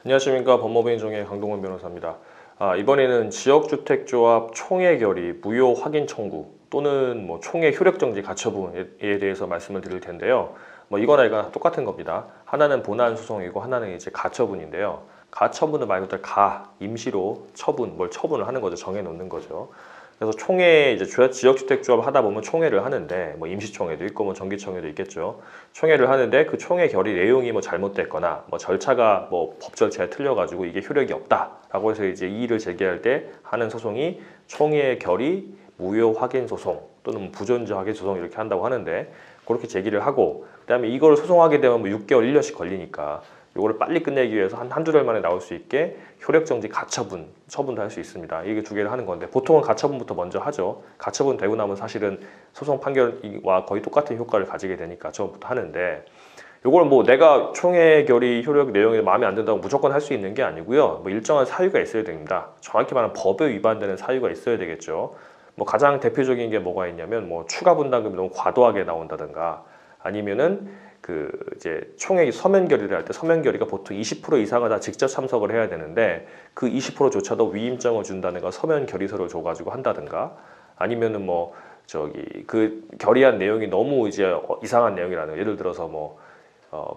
안녕하십니까. 법무부인 중의 강동원 변호사입니다. 이번에는 지역주택조합 총회 결의 무효 확인 청구 또는 총회 효력정지 가처분에 대해서 말씀을 드릴 텐데요. 이거나 이거나 똑같은 겁니다. 하나는 본안 소송이고 하나는 이제 가처분인데요. 가처분은 말 그대로 임시로 뭘 처분을 하는 거죠. 정해놓는 거죠. 그래서 총회 이제 지역주택조합 하다 보면 총회를 하는데 임시총회도 있고 정기총회도 있겠죠. 총회를 하는데 그 총회 결의 내용이 잘못됐거나 절차가 법 절차에 틀려가지고 이게 효력이 없다라고 해서 이제 이의를 제기할 때 하는 소송이 총회 결의 무효 확인 소송 또는 부존재 확인 소송 이렇게 한다고 하는데 그렇게 제기를 하고 그다음에 이걸 소송하게 되면 6개월, 1년씩 걸리니까 이거를 빨리 끝내기 위해서 한두 달 만에 나올 수 있게 효력정지 가처분 처분도 할 수 있습니다. 이게 두 개를 하는 건데 보통은 가처분부터 먼저 하죠. 가처분 되고 나면 사실은 소송 판결과 거의 똑같은 효과를 가지게 되니까 처음부터 하는데 이걸 내가 총회 결의 효력 내용이 마음에 안 든다고 무조건 할 수 있는 게 아니고요. 일정한 사유가 있어야 됩니다. 정확히 말하면 법에 위반되는 사유가 있어야 되겠죠. 가장 대표적인 게 뭐가 있냐면 추가 분담금이 너무 과도하게 나온다든가 아니면은 이제 총회 서면 결의를 할 때 서면 결의가 보통 20% 이상을 다 직접 참석을 해야 되는데 그 20%조차도 위임장을 준다든가 서면 결의서를 줘가지고 한다든가 아니면은 그 결의한 내용이 너무 이제 이상한 내용이라는 예를 들어서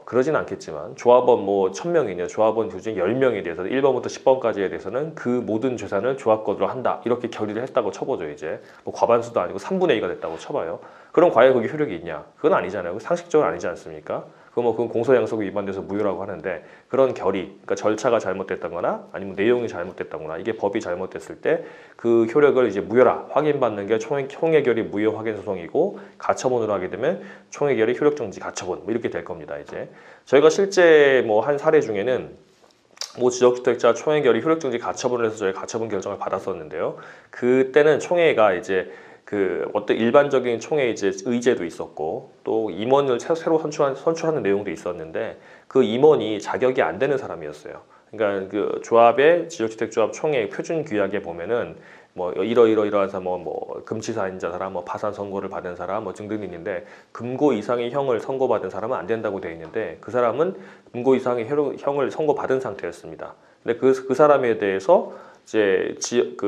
그러진 않겠지만 조합원 1000명이냐 조합원 중에 10명에 대해서 1번부터 10번까지에 대해서는 그 모든 재산을 조합권으로 한다 이렇게 결의를 했다고 쳐보죠. 이제 과반수도 아니고 3분의 2가 됐다고 쳐봐요. 그럼 과연 그게 효력이 있냐? 그건 아니잖아요. 상식적으로 아니지 않습니까? 그건 공소양속에 위반돼서 무효라고 하는데 그런 결의, 그러니까 절차가 잘못됐다거나 아니면 내용이 잘못됐다거나 이게 법이 잘못됐을 때 그 효력을 이제 무효라 확인받는 게 총회 결의 무효 확인 소송이고 가처분으로 하게 되면 총회 결의 효력정지 가처분 이렇게 될 겁니다. 이제 저희가 실제 한 사례 중에는 지역주택자 총회 결의 효력정지 가처분을 해서 저희 가처분 결정을 받았었는데요. 그때는 총회가 이제 어떤 일반적인 총회 이제 의제도 있었고 또 임원을 새로 선출하는 내용도 있었는데 그 임원이 자격이 안 되는 사람이었어요. 그러니까 그 조합의 지역주택조합 총회 표준 규약에 보면은 이러이러한 사람 금치사인자 사람 파산 선고를 받은 사람 등등이 있는데 금고 이상의 형을 선고받은 사람은 안 된다고 되어 있는데 그 사람은 금고 이상의 형을 선고받은 상태였습니다. 근데 그 사람에 대해서 이제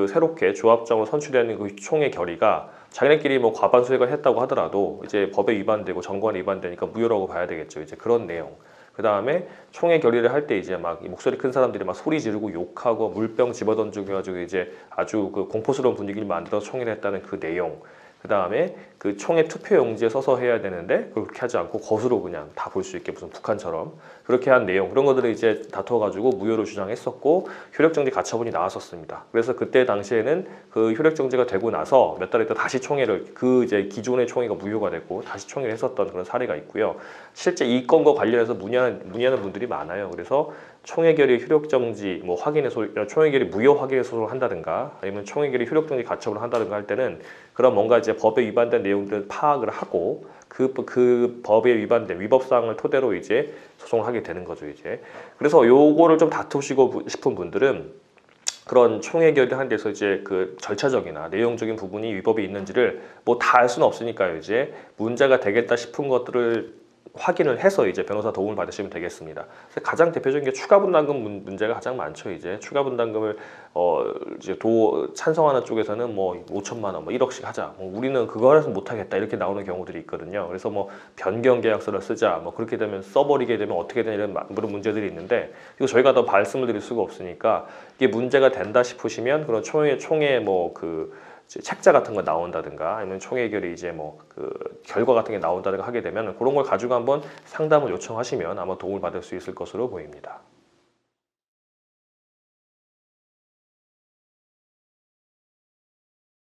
새롭게 조합장으로 선출되는 그 총회 결의가 자기네끼리 과반수액을 했다고 하더라도 이제 법에 위반되고 정관에 위반되니까 무효라고 봐야 되겠죠. 이제 그런 내용. 그 다음에 총회 결의를 할 때 이제 목소리 큰 사람들이 소리 지르고 욕하고 물병 집어던지고 해가지고 이제 아주 공포스러운 분위기를 만들어서 총회를 했다는 그 내용. 그 다음에 그 총회 투표용지에 써서 해야 되는데 그렇게 하지 않고 거수로 그냥 다 볼 수 있게 무슨 북한처럼 그렇게 한 내용 그런 것들을 이제 다투어가지고 무효로 주장했었고 효력정지 가처분이 나왔었습니다. 그래서 그때 당시에는 그 효력정지가 되고 나서 몇 달 있다 다시 총회를 이제 기존의 총회가 무효가 됐고 다시 총회를 했었던 그런 사례가 있고요. 실제 이 건과 관련해서 문의하는 분들이 많아요. 그래서 총회 결의 효력정지 총회 결의 무효 확인의 소송을 한다든가 아니면 총회 결의 효력정지 가처분을 한다든가 할 때는 그런 뭔가 이제 법에 위반된 내용들을 파악을 하고 그 법에 위반된 위법사항을 토대로 이제 소송을 하게 되는 거죠. 이제 그래서 요거를 좀 다투시고 싶은 분들은 그런 총회 결의하는 데서 이제 그 절차적이나 내용적인 부분이 위법이 있는지를 다 알 수는 없으니까요. 이제 문제가 되겠다 싶은 것들을 확인을 해서 이제 변호사 도움을 받으시면 되겠습니다. 가장 대표적인 게 추가 분담금 문제가 가장 많죠. 이제 추가 분담금을 이제 찬성하는 쪽에서는 5천만 원, 1억씩 하자. 우리는 그거라서 못 하겠다 이렇게 나오는 경우들이 있거든요. 그래서 변경 계약서를 쓰자. 그렇게 되면 써버리게 되면 어떻게 되냐 이런 문제들이 있는데 이거 저희가 더 말씀을 드릴 수가 없으니까 이게 문제가 된다 싶으시면 그런 총회 책자 같은 거 나온다든가 아니면 총회 결의 이제 결과 같은 게 나온다든가 하게 되면 그런 걸 가지고 한번 상담을 요청하시면 아마 도움을 받을 수 있을 것으로 보입니다.